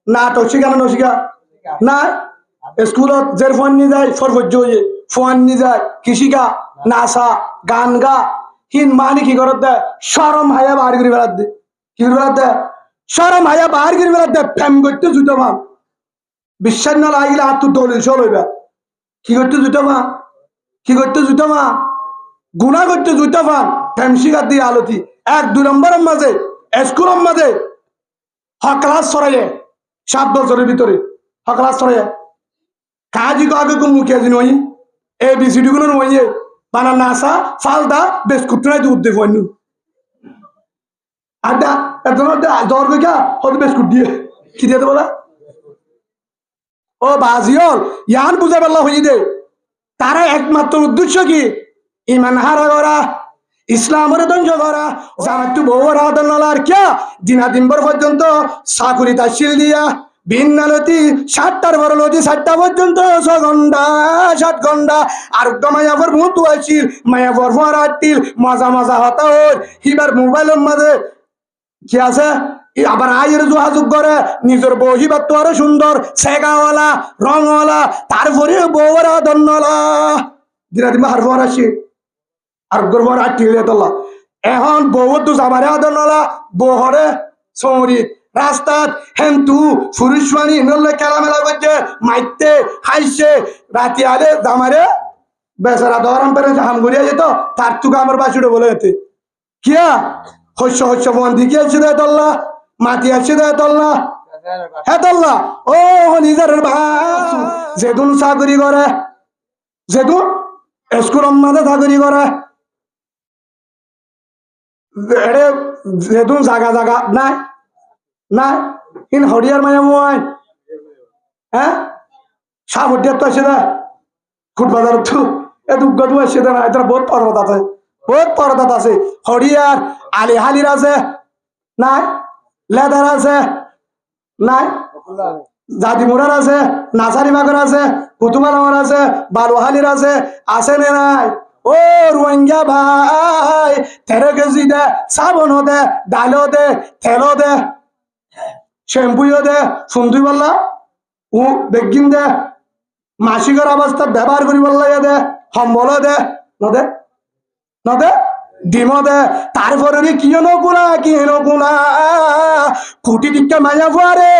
না তো শিখা না শিখা না স্কুলত যে ফোন নিয়ে যায় সর্বোচ্চ হয়ে ফোন নিয়ে যায় কৃষিকা নাচা গান গা হিন মানে কি করত দে সরম হায়া বাহার করে বেড়াত দে কি করে বেড়াত দে সরম হায়া বাহার করে বেড়াত দে ফ্যাম করতে জুতো মা বিশ্বাস না লাগিলে আর তুই দলিল চল হইবা কি করতে জুতো মা কি করতে জুতো মা গুণা করতে জুতো ফান ফ্যাম শিকার দিয়ে আলতি 1-2 নম্বরের মাঝে স্কুলের মাঝে ক্লাস সরাইয়ে 7 বছরের ভিতরে ক্লাস সরাইয়ে কাজি को आगे को मुखिया जी नोई ABCD को नोई बाना नासा फालदा बिस्कुट ना दूध दे फोन आधा इतना दौर को क्या होते बिस्कुट दिए किधर तो बोला ओ बाजियों यान बुझे बल्ला हुई दे तारा एकमात्र उद्देश्य की ईमान हारा गोरा इस्लाम और दंजो गोरा जाना तू बोवर आदन लार क्या जिना दिन भर पर्यंत साकुरी ताशील दिया ভিন্নালতি 7টার বড়লতি 7টা পর্যন্ত 6 ঘন্টা 7 ঘন্টা আর মায়াবর মুতু আছিল মায়াবর ফরাটিল মজা মজা হতা ওর হিবার মোবাইলের মাঝে কি আছে আবার আয়ের যোগাযোগ করে নিজের বহিবার তো আরো সুন্দর সেগাওয়ালা রংওয়ালা তারপরে বউরা দন্নলা দিনা দিন হার ফর আসি আর গরবর আটিলে তোলা এখন বউ তো যাবারে দন্নলা বহরে সরি রাস্তাত হেন্তু ফুরুষবাণী নলে খেলামেলা করছে মাইতে হাইছে রাতি আলে দামারে বেচারা দরম পেরে হাম ঘুরিয়ে যেত তার তুকে আমার বাসুড়ে বলে যেতে কিয়া শস্য শস্য বন্দি কি আছে দেয় তল্লা মাটি আছে দেয় তল্লা হ্যাঁ তল্লা ও নিজের ভাই যেদুন চাকরি করে যেদুন স্কুল মাঝে চাকরি করে যেদুন জাগা জাগা নাই না ইন হরিয়ার মায়া মুয়াই হ্যাঁ সাপ হরিয়ার তো আসে না ফুট বাজার তো এ দুগ্গদু আসে না এটা বহুত পরদাত আছে হরিয়ার আলি হালির আছে নাই লেদার আছে নাই জাদি মুরার আছে নাসারি বাগর আছে কুতুমালামার আছে বালুহালির আছে নে নাই ও রোহিঙ্গা ভাই 13 কেজি দে সাবন দে ডালো দে তেলো দে শ্যাম্পুও দে সুন্দর বললা ও বেগিন দে মাসিকের অবস্থা ব্যবহার করি বললা দে সম্বল দে নদে নদে ডিম দে তারপরে কি নকুনা কোটি টিকা মায়া ফুয়ারে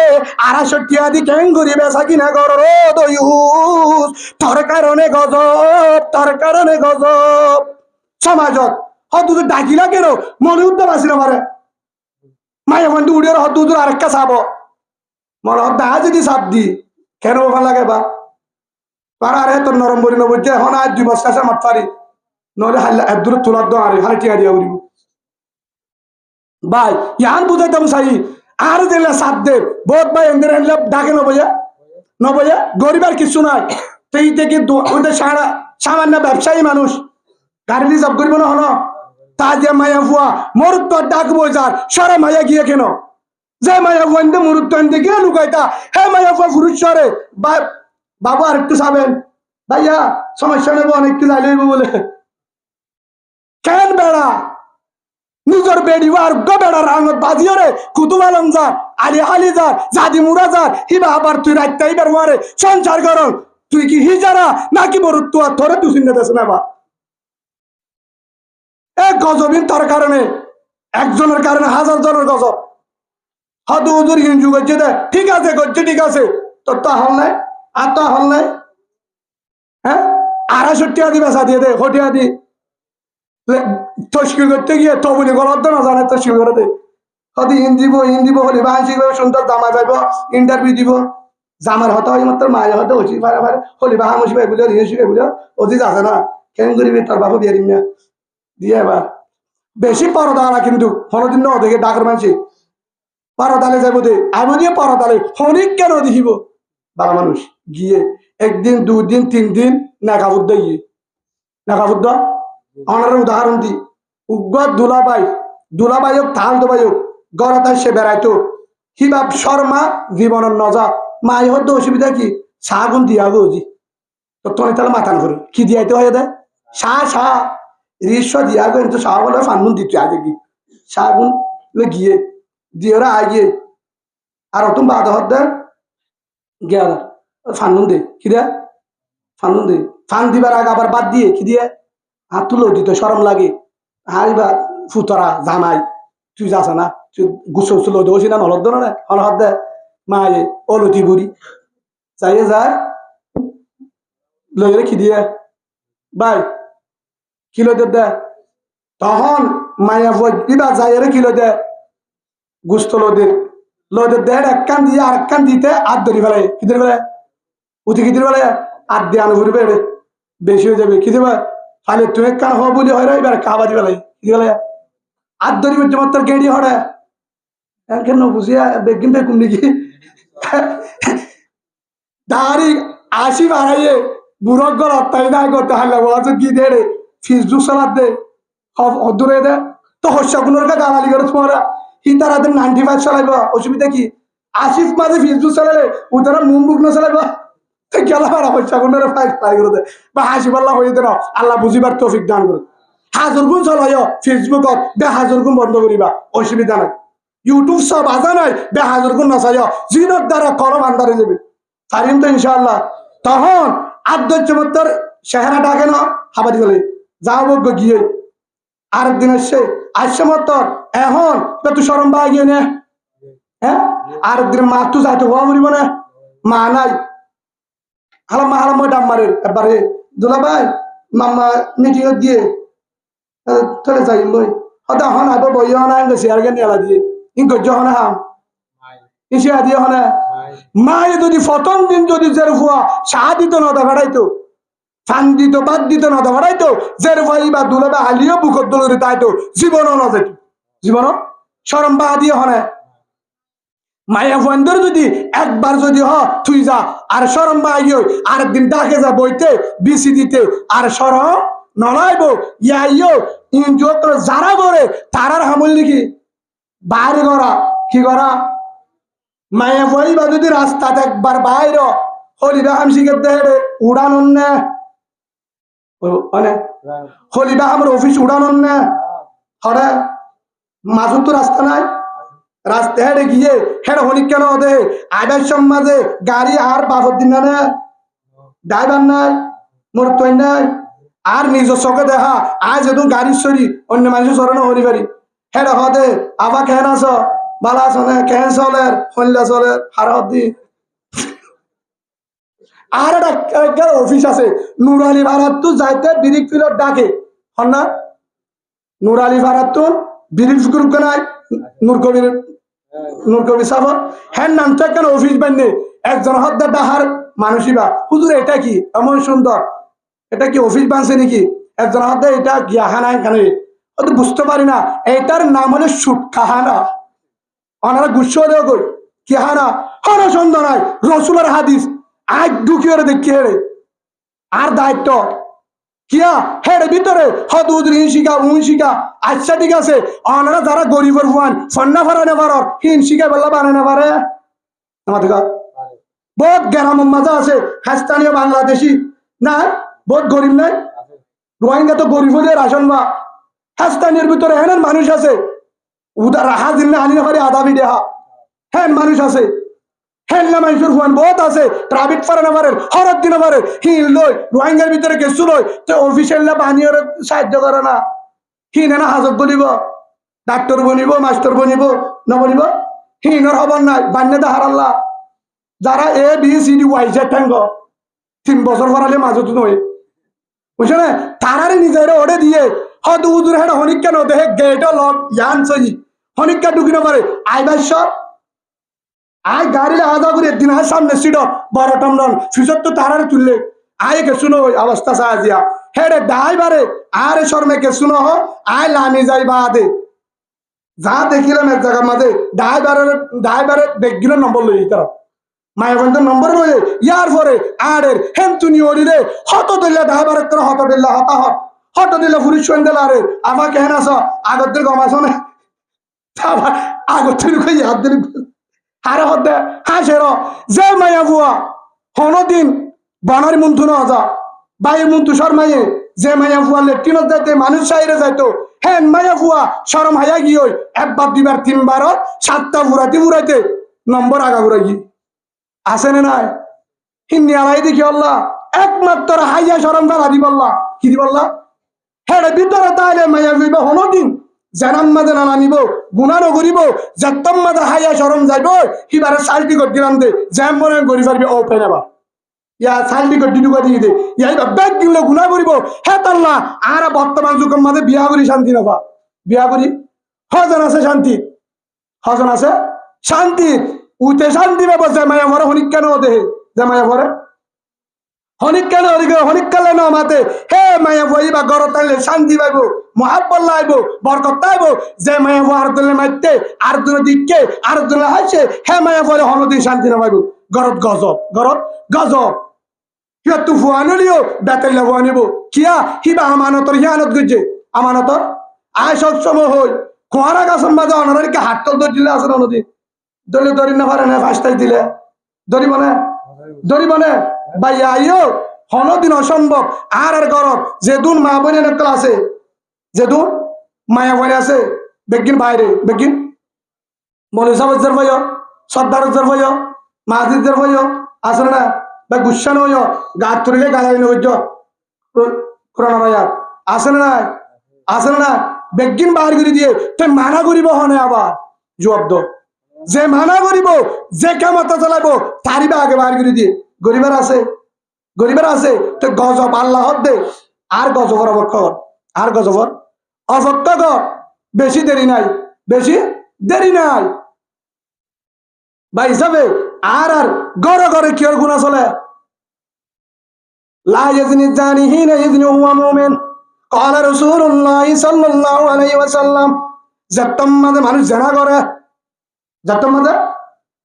250 টাকা দি কেন করি বেচা কিনা কর দয়ুস তোর কারণে গজব সমাজত হত ডাকিলা কেন মনে উদ্যম আসিল পারে মায়া বন্ধু উড়ে হত দূর আরেকটা চাব মনে হত্যা যদি চাপ দি কেন ভাল লাগে বা পারে তোর নরম বলি নবুঝে এখন আজ 2 বছর কাছে মাত পারি নহলে দূরে তোলার দো আরে হারে টিয়া দিয়া উড়িব ভাই ইয়ান বুঝাইতাম চাই আর দিলে চাপ দে বহুত ভাই এমদের আনলে ডাকে নবজা গরিবার কিছু নাই তুই থেকে ওদের সামান্য ব্যবসায়ী মানুষ গাড়ি রিজার্ভ করবো না হলো তা যে মায়া ফুয়া মরুত তো ডাকবো যার সরে মায়া গিয়ে কেন যে মায়া ফুয়ানতে মরুত আনতে গিয়ে লুকাইতা হে মায়া ফুয়া ফুরুষ সরে বাবা আর একটু চাবেন ভাইয়া সমস্যা নেবো অনেক কিছু আইলেব বলে কেন বেড়া নিজের বেড়ি আর বেড়া রাঙত বাজিও রে কুতুব আলম যার আলি হালি যার জাদি মুরা যার হিবা আবার তুই রাখতে এবার মারে সংসার করন তুই কি হিজারা নাকি মরুত তো আর ধরে তুই চিন্তা দেশ না বা এক গজবিন তার কারণে একজনের কারণে 1000 জনের গজব হদ হুজুর হিন্দু করছে দে ঠিক আছে করছে ঠিক আছে তোর তো হল নাই আর তো হল নাই হ্যাঁ 250 টাকা দিবে দিয়ে দে হটিয়া দি তস্কির করতে গিয়ে তবুলি গলার না জানে তস্কির করে দে হদি হিন্দি হলি বা শিখবে সুন্দর জামা পাইব ইন্টারভিউ দিব জামার হতে হয় মাত্র মায়ের হতে হচ্ছি পারে হলি বা হামসি পাই বুঝো হিসি পাই বুঝো অধিক আছে না কেন করিবি তোর বাপু বিয়ে দিন দিয়ে এবার বেশি পরদালা কিন্তু হনদিন ন দেখে ডাকর মানছি পরদালে যাইব দে আমি দিয়ে পরদালে হনিক কেন দেখিব বাবা মানুষ গিয়ে 1 দিন 2 দিন 3 দিন নাকাবুদ্দ গিয়ে নাকাবুদ্দ অনার উদাহরণ দি উগ্র দুলাবাই হোক থাল দোবাই হোক গড়াতায় সে বেড়াইতো হিবাব শর্মা জীবনের নজা মাই হতো অসুবিধা কি শাগুন দিয়া গজি তো তুমি তাহলে মাথান করে কি দিয়াইতে হয় দেয় শাহ রিস্ব দিয়া গো কিন্তু শাহ বলে ফানুন দিতে আগে কি শাগুন গিয়ে দিয়ে ওরা আগে আর তুমি বাদ হদ্দে গিয়া ফানুন দে কি দে ফানুন দে ফান দিবার আগে আবার বাদ দিয়ে কি দিয়ে হাত তুলো দিতে সরম লাগে হারিবা ফুতরা জামাই তুই যাস না তুই গুছো উচ্ছ লই দেওছি না নলদ না হলহদ দে মায়ে অলতি বুড়ি যাইয়ে যায় লইরে কি দিয়ে ভাই কিলো দে তখন মায়া দিবা যাইরে কিলো দে গুস্ত লোদের দেড় এক কান দিয়ে আর এক কান দিতে আর ধরি ফেলে কিদের ফেলে উঠি কিদের ফেলে আর দিয়ে আনো ঘুরবে বেশি হয়ে যাবে কি দেবে তাহলে তুই এক কান হওয়া বলি হয় এবার খাবার দি ফেলে কি ফেলে আর ধরি মাত্র গেড়ি হড়ে কেন বুঝিয়া বেগিন বেগুন নাকি দাঁড়ি আসি বাড়াইয়ে বুড়ক গল অত্যাই না করতে হারলে বলছো কি দে রে ফিসবুক চালাত দে দূরে দে তো হস্যাগুলোর কা গালালি করে তোমারা হিতারাদের 95 চালাইব অসুবিধা কি আসিফ মাঝে ফেসবুক চালালে উদারা মুম্বুক না চালাইব গেল আর হস্যাগুলোর ফাই করে দে বা হাসি পাল্লা হয়ে দেন আল্লাহ বুঝিবার তৌফিক দান করে হাজার গুণ চালাইও ফেসবুকত বে হাজার গুণ বন্ধ করিবা অসুবিধা নাই ইউটিউব সব আজা নাই বে হাজার গুণ না চাইও জিনের দ্বারা কলম আন্দারে যাবে পারিম তো ইনশাআল্লাহ তখন আদ্য চমত্তর চেহারা ডাকে না হাবাদি বলে যাও বগ্য গিয়ে আরেকদিন আসছে মত্তর এখন তুই সরম বা গিয়ে নে হ্যাঁ আরেকদিন মা তুই যাইতে হওয়া বলিব না মা নাই হালাম মই ডাম মারে এবারে দুলা ভাই মাম্মা মিটিং দিয়ে চলে যাই মই হদা হন আবার বইয়া হন আগে শেয়ার গে নেলা দিয়ে ইংগজ হন হাম ইসিয়া দিয়ে হন মায়ে যদি প্রথম দিন যদি জের ফুয়া সাহা দিত না ভাড়াইতো ফান দিত বাদ দিত না ভাড়াইতো জের ভাই বা দুলাবা আলিও বুকত দলরে তাইতো জীবনও না যেত জীবন সরম বা দিয়ে হনে মায়া ফোনদের যদি একবার যদি তুই যা আর সরম বা আইও আরেকদিন ডাকে যা বইতে বিসি দিতে আর সরম নলাইবো ইয়াইও ইনজয় করে যারা করে তারার হামল নাকি বাইরে করা কি করা মায়া বই বা যদি রাস্তাতে একবার বাইর হলিবা হামসিকে দেহে উড়ান না হলিবা আমার অফিস উড়ান না হরে মাঝুর তো রাস্তা নাই রাস্তা হেঁটে গিয়ে হেঁটে হলিক কেন দে আইবার সমাজে গাড়ি আর বাবর দিন না ড্রাইভার নাই মোর তো নাই আর নিজের চোখে দেখা আজ যেহেতু গাড়ির সরি অন্য মানুষের সরে না হরি পারি হেঁটে হদে আবার কেন আস বালা চলে কেন চলে হল্লা চলে হার দি আর একটা অফিস আছে নুরালি ভাড়াত তো যাইতে বিরিক ফিলত ডাকে হন না নুরালি ভাড়াত তো বিরিক গ্রুপ নাই নুরকবির সাহর হ্যাঁ নাম তো কেন অফিস বান্যে একজন হদ্দার ডাহার মানুষই বা হুজুর এটা কি এমন সুন্দর এটা কি অফিস বানছে নাকি একজন হদ্দার এটা গিয়াহানা কেন বুঝতে পারি না এটার নাম হলো সুট খাহানা ওনারা গুচ্ছ দেওয়া কই কি হানা হনা সন্ধ্যা নাই রসুলের হাদিস আজ ঢুকিয়ে দেখি হেরে আর দায়িত্ব কিয়া হেরে ভিতরে হদুদ্রি শিকা শিকা আচ্ছা ঠিক আছে ওনারা যারা গরিবের ফুয়ান সন্না ফারানে পারর হিন শিকা বললা বানানে পারে আমাদের বহুত গ্রাম মাজা আছে স্থানীয় বাংলাদেশি না বহুত গরিব নাই রোহিঙ্গা তো গরিব হলে রাশন বা স্থানীয় ভিতরে হেন মানুষ আছে উদার হাজির না আনি পারে আধা বিডে হ্যাঁ মানুষ আছে হ্যাঁ মানুষের ফুয়ান বহুত আছে প্রাইভেট পারে না পারে হরত দিনে পারে হিন লই রোহিঙ্গার ভিতরে গেছু লই তো অফিসিয়াল বানিয়ে সাহায্য করে না হিন না হাজত বলিব ডাক্তার বনিব মাস্টার বনিব না বলিব হিনর খবর নাই বান্যে দেখার আল্লাহ যারা A B C D Y Z ঠেঙ্গ 3 বছর পরালে মাজত নয় বুঝছো না তারারে নিজের ওড়ে দিয়ে হয়তো উজুর হেড হনিকা ন দেহে গেট লক ইয়ান সই হনিকা ঢুকি না পারে আইবাস আই গাড়ি আদা করে একদিন আয় সামনে সিট বড় টমরন ফিজত তো তারারে তুললে আয় কে শুনো ওই অবস্থা সাহায্যা হেডে ড্রাইভারে আরে শর্মে কে শুনো আয় লামি যাই বাদে যা দেখিলাম এক জায়গার মাঝে ড্রাইভারের দেখগিলো নম্বর লই তারা মায়ের বন্ধুর নম্বর লই ইয়ার পরে আড়ের হেন তুনি ওরি রে হত দিল্লা ড্রাইভারের করে হত দিল্লা হতাহত হত দিল্লা পুলিশ সন্দেল আরে আমার কেন আস আগত দিল গমাস না আগত দিল কই হাত দিল হারে হদ্দে হাসের যে মায়া বুয়া হনদিন বনার মুন্থু না যা বাইয়ের মুন্থু শর্মাইয়ে যে মায়া বুয়া লেট্রিনত যাইতে মানুষ সাইরে যাইতো হ্যাঁ মায়া বুয়া শরম হাইয়া গিয়ে একবার 2বার 3বার 7টা ফুরাইতে নম্বর আগাগুড়া কি আছে না নাই হিন্দি আলাই দেখি আল্লাহ একমাত্র হাইয়া সরম ফেলা দিব আল্লাহ কি দিব আল্লাহ হ্যাঁ ভিতরে তাইলে মাইয়া হইব হনদিন জানাম মাঝে নানা নিব গুণা নগরিব যাত্তম মাঝে হাইয়া সরম যাইব কিবারে সালটি কর দিলাম দে জ্যাম মনে করি পারবি ও পেনাবা ইয়া সালটি কর দিদুকা দিয়ে দে ইয়া ব্যাগ দিলে গুণা করিব হে তাল্লা আর বর্তমান যুগের মাঝে বিয়া করি শান্তি নবা বিয়া করি হজন আছে শান্তি হজন আছে শান্তি উঠে শান্তি পাবো যে মায়া ভরে হনিক কেন দেহে যে মায়া ভরে হনিক কেন হনিক কালে না মাতে হে মায়া বইবা গর তাইলে শান্তি পাইব মহাব্বত লাইব বরকত পাইব যে মায়া আর দলে মাইতে আর দলে দিককে আর দলে হাসে হে মায়া বলে হনদিন শান্তি না পাইব গরত গজব কিয়া তু ফুয়ানিও বেতাইলে ফুয়ানিব কিয়া হিবা আমানতর হিয়ানত গজে আমানতর আয় সব সময় হই কোয়ারা গাছের মাঝে অনারিকে হাতল ধরে দিলে আছে নদী দলি দরি না পারে না ফাঁসটাই দিলে দরি মানে ভাইয়া আইও হনদিন অসম্ভব আর গরব যেদুন মা বোনের একটা আছে যেদুন মায়া বোন আছে বেগিন বাইরে বেগিন মনীষাবজের ভাইও সর্দারজের ভাইও মাজিদের ভাইও আছে না বা গুসান হইও গাছ তুলিলে গালাই নবজ্য কোরআন ভাইয়া আছে না বেগিন বাহির করে দিয়ে তুই মানা করিব হনে আবার জবাব দো যে মানা করিব যে কামতা চালাবো তারিবা আগে বাহির করে দিয়ে গরিবের আছে তো গজব আল্লাহ দে আর গজবর অপেক্ষা আর গজবর অপেক্ষা কর বেশি দেরি নাই ভাই হিসাবে আর ঘরে কি ওর গুণা চলে লা ইয়াজনি জানি হিনা ইয়াজনি হুয়া মুমিন قال رسول الله صلى الله عليه وسلم যতম মাঝে মানুষ জানা করে যতম মাঝে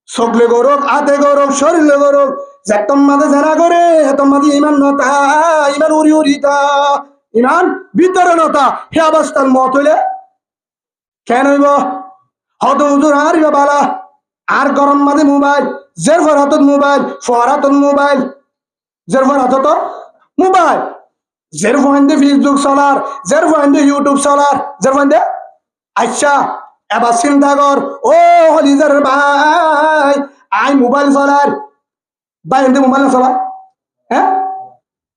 সকলে গৌরব আতে গৌরব শরীরে গৌরব যতম মাঝে জানা করে এত মাঝে ইমান নতা ইমান উরিতা ইমান ভিতরে নতা হে অবস্থার মত হইলে কেন হইব হত হুজুর আর বালা আর গরম মাঝে মোবাইল জের ফরাতত মোবাইল ফরাতত মোবাইল জের ফরাতত মোবাইল জের ফোনে ফেসবুক চলার জের ফোনে ইউটিউব চলার জের ফোনে আচ্ছা এবার চিন্তা কর ও হলিজার ভাই আই মোবাইল চলার ভাই এমনি মোবাইল না চলা হ্যাঁ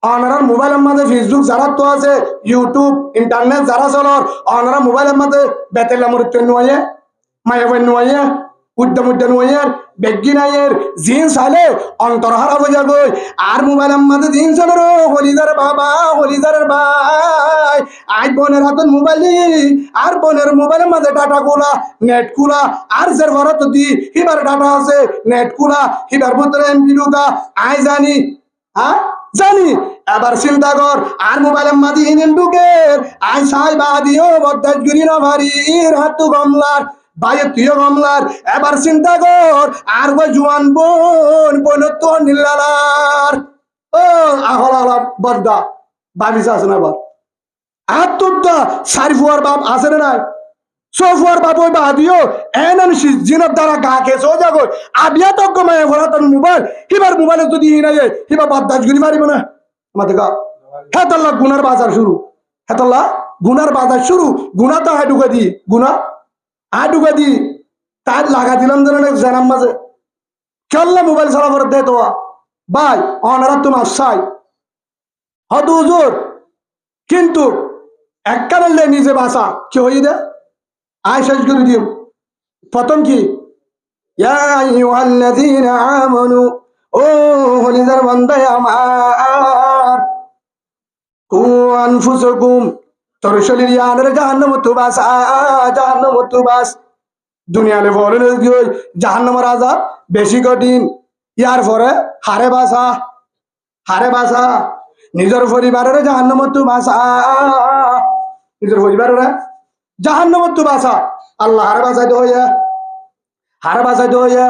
অনারার মোবাইলের মাঝে ফেসবুক যারা তো আছে ইউটিউব ইন্টারনেট যারা চলার অনারা মোবাইলের মাঝে বেতেলা মরিত নুয়ে মায়া বই নুয়ে উদ্যম নুয়ের বেগিন আয়ের জিন্স আলে অন্তর হারা হয়ে যাবে আর মোবাইলের মাঝে জিন্স আলো হলিজার বাবা হলিজারের ভাই আজ বোনের হাতে মোবাইল আর বোনের মোবাইলের মাঝে ডাটা গুলা নেট গুলা আর যে ভারত দি হিবার ডাটা আছে নেট গুলা হিবার ভিতরে এমপি ঢুকা আই জানি হ্যাঁ জানি এবার চিন্তা কর আর মোবাইলের মাঝে ইনেন ঢুকে আই সাই বাদিও বদাজ গুরি না ভারির হাতু গমলার ভাইয়ের তুইও গমলার এবার চিন্তা কর আর ওই জোয়ান বোন তো নীলালার ও আহল আলাপ বদ্দা বাবিস আছে না এবার আর তোর দা সারিফুয়ার বাপ আছে না নাই সোফুয়ার বাপ ওই বাদিও এনন জিনের দ্বারা গা খেয়েছে ও যাগো আবিয়া তো কমায় ভরা তোর মোবাইল এবার মোবাইলে যদি ই নাই এবার বদাজ গুলি মারিব না আমাদের গা হেতাল্লা গুনার বাজার শুরু হেতাল্লা গুনার বাজার শুরু গুনা তো হাই ঢুকে দি গুনা আডুকা দি তার লাগা দিলাম যেন জানাম মাঝে খেললে মোবাইল চালা করে দে তো ভাই অনারা তোমার চাই হত হুজুর কিন্তু এক কারণে নিজে বাসা কি হই দে আয় শেষ করে দিও প্রথম কি ইয়া আইয়ুহাল্লাযীনা আমানু ও হলিজার বান্দা আমার কু আনফুসাকুম তোর শরীর ইয়ানের জাহান্নাম তো বাস দুনিয়ালে বলেন জাহান্নামের আযাব বেশি কঠিন ইয়ার পরে হারে বাসা নিজের পরিবারের জাহান্নাম তো বাসা নিজের পরিবারের জাহান্নাম তো বাসা আল্লাহ হারে বাসাইতে হইয়া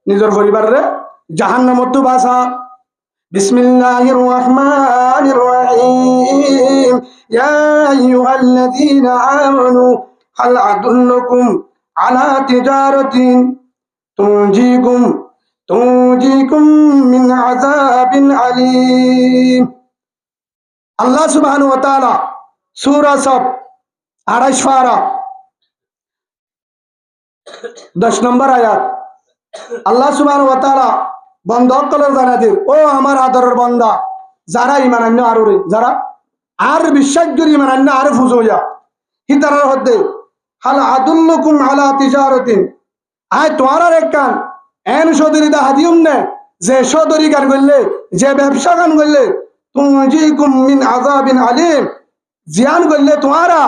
নিজের পরিবারের জাহান্নাম তো বাসা বিসমিল্লাহির রহমানির রহিম ইয়া আইয়ুহাল্লাযীনা আমানু হাল আদুল্লুকুম আলা তিজারাতিন তুনজিকুম মিন আযাবিন আলীম আল্লাহ সুবহানাহু ওয়া তাআলা সূরা সফ 28 পারা 10 নম্বর আয়াত আল্লাহ সুবহানাহু ওয়া তাআলা বন্ধক কলর জানাতির ও আমার আদরের বান্দা যারা ঈমান আনলো আররে যারা আর বিশ্বাস করি ঈমান আনলো আর ফুজোয়া হিতারার হদ্দে হাল আদুল্লুকুম আলা তিজারাতিন আয় তোমার এক কান এন সদরি দা হাদিউম নে যে সদরি গান করলে যে ব্যবসা গান করলে তুমজিকুম মিন আযাবিন আলিম জিয়ান করলে তোমারা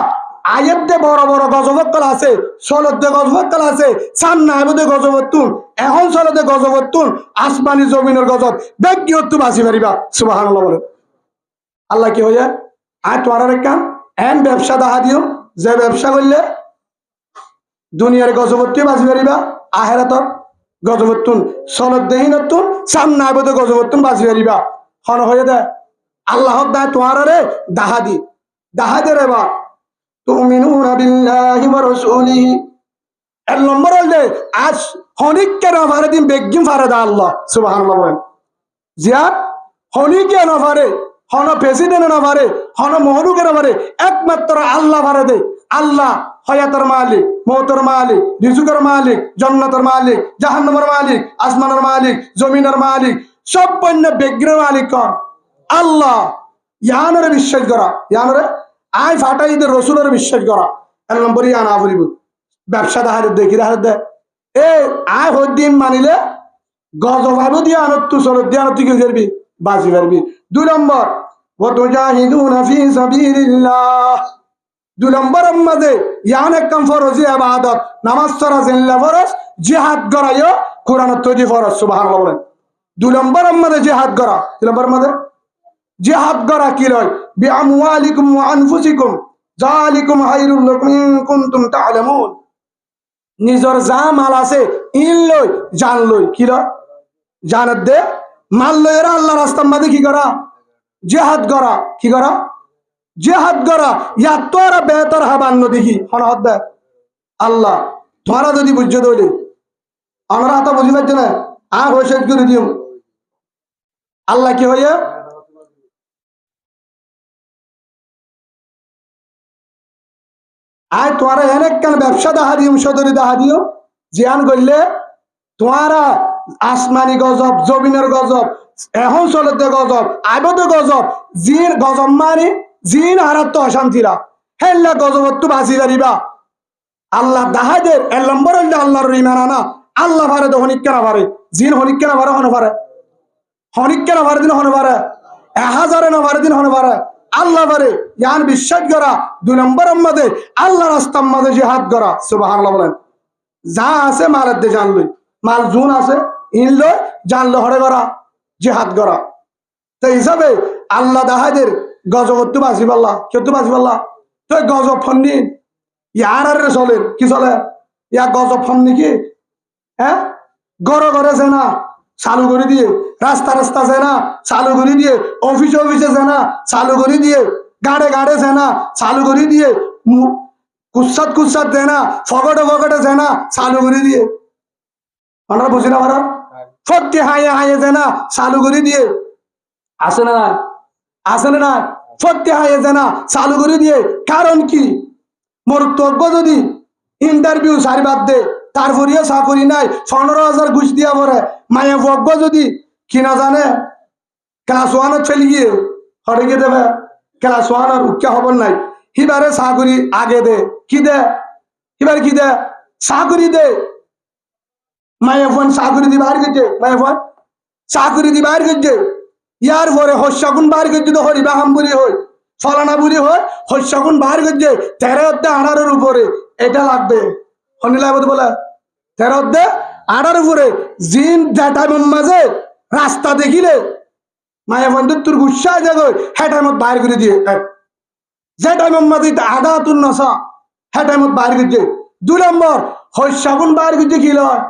আয়াতে বড় বড় গজবক্কল আছে সলতে গজবক্কল আছে সামনে আবুদে গজবত্তুন এখন সলতে গজবত্তুন আসমানি জমিনের গজব বেগিয়ত্তু বাসি পারিবা সুবহানাল্লাহ বলে আল্লাহ কি হয়ে আয় তোমার এক কান এন ব্যবসা দেখা দিও যে ব্যবসা করলে দুনিয়ার গজবত্তি বাসি পারিবা আহেরাতর গজবত্তুন সলত দেহিনত্তুন সামনে আবুদে গজবত্তুন বাসি পারিবা হন হয়ে দে আল্লাহ দায় তোমার রে দাহা দে রে বা তুমিনুনা বিল্লাহি ওয়া রাসূলিহি এক নম্বর হইলে আজ হনিককে না পারে দিন বেগিম পারে দা আল্লাহ সুবহানাল্লাহ বলেন জিয়া হনিকে না পারে হন প্রেসিডেন্ট না পারে হন মহরুকে না পারে একমাত্র আল্লাহ পারে দে আল্লাহ হয়াতের মালিক মৌতের মালিক রিজুকের মালিক জান্নাতের মালিক জাহান্নামের মালিক আসমানের মালিক জমিনের মালিক সব পণ্য বেগ্রের মালিক কোন আল্লাহ ইয়ানরে বিশ্বাস করা ইয়ানরে আয় ফাটাই দে রসুলের বিশ্বাস করা এক নম্বর ইয়ান আবরিব ব্যবসা দাহারে দেখি দাহারে দে এ আয় হদ্দিন মানিলে গজব আবু দিয়া আনত্তু সরদ দিয়া আনত্তু কি করবি বাজি পারবি দুই নম্বর ওয়া তুজাহিদুনা ফি সাবিলিল্লাহ দুই নম্বর মাঝে ইয়ান এক কাম ফরজ ইবাদত নামাজ পড়া জিল্লা ফরজ জিহাদ করাইও কোরআনের তৈরি ফরজ সুবহানাল্লাহ বলেন দুই নম্বর মাঝে জিহাদ করা তিন নম্বর মাঝে জিহাদ করা কি লয় বিআমওয়ালিকুম ওয়া আনফুসিকুম যালিকুম খায়রুল লাকুম ইন কুনতুম তা'লামুন নিজর যা মাল আছে ইন লই জান লই কি লয় জানত দে মাল লই এরা আল্লাহর রাস্তার মধ্যে কি করা জিহাদ করা কি করা জিহাদ করা ইয়া তোরা বেহতর হবান দেখি হনহদ দে আল্লাহ তোরা যদি বুঝতে দইলে আমরা তো বুঝি পাচ্ছ না আর হোসেদ করে দিও আল্লাহ কি হইয়া আয় তোমারা অনেক কেন ব্যবসা দেখা দিও সদরি দেখা দিও জিয়ান করলে তোমারা আসমানি গজব জমিনের গজব এখন চলতে গজব আবদ গজব জিন গজব মানে জিন হারাত তো অশান্তিরা হেল্লা গজবত্তু বাঁচি দাঁড়িবা আল্লাহ দাহাদের এক নম্বর হইলে আল্লাহর ইমান আনা আল্লাহ ভারে তো হনিক কেনা ভারে জিন হনিক কেনা ভারে হনে পারে হনিক কেনা ভারে দিন হনে পারে 1000 না ভারে দিন হনে পারে আল্লাহ বারে ইয়ান বিশ্বাস করা দুই নম্বর মধ্যে আল্লাহ রাস্তার মধ্যে জিহাদ করা সুবহানাল্লাহ বলেন যা আছে মালের দে জানলই মাল জুন আছে ইনলো জানলো হরে করা জিহাদ করা তো হিসাবে আল্লাহ দাহাদের গজবত্তু বাসি পাল্লা কেউ বাসি পাল্লা তো গজব ফন্নি ইয়ার আর চলে কি চলে ইয়া গজব ফন্নি কি হ্যাঁ গড়ে গড়ে যে না চালু করে দিয়ে রাস্তা রাস্তা যে না চালু করে দিয়ে অফিসে অফিসে যে না চালু করে দিয়ে গাড়ে গাড়ে যে না চালু করে দিয়ে কুৎসাত কুৎসাত দে না ফগটে ফগটে যে না চালু করে দিয়ে আমরা বুঝি না ভাড়া ফটকে হাইয়ে হাইয়ে যে না চালু করে দিয়ে আসে না আসে না ফটকে হাইয়ে যে না চালু করে দিয়ে কারণ কি মোর তজ্ঞ যদি ইন্টারভিউ সারি বাদ দে তারপরেও চাকরি নাই 15,000 ঘুষ দিয়া পরে মায়া ভজ্ঞ যদি কিনা জানে ক্লাস 1 চলে গিয়ে হরে গিয়ে দেবে ক্লাস 1 উচ্চা খবর নাই হিবারে চাকরি আগে দে কি দে হিবার কি দে চাকরি দে মায়া ফোন চাকরি দি বার গেছে মায়া ফোন চাকরি দি বার গেছে ইয়ার পরে হস্যাগুন বার গেছে তো হরিবা হামবুরি হয় ফলানা বুড়ি হয় হস্যাগুন বার গেছে 13-18 উপরে এটা লাগবে হনি লাগবে বলে 13-18 উপরে জিন যেটা মাঝে রাস্তা দেখিলে মায়া বন্ধু তোর গুসা যাবে হ্যাঁ টাইমত বাইর করে দিয়ে যে টাইমের মাঝে আধা তোর নশা হ্যাঁ টাইমত বাইর করছে 2 নম্বর হস্যাগুন বাইর করছে কি লয়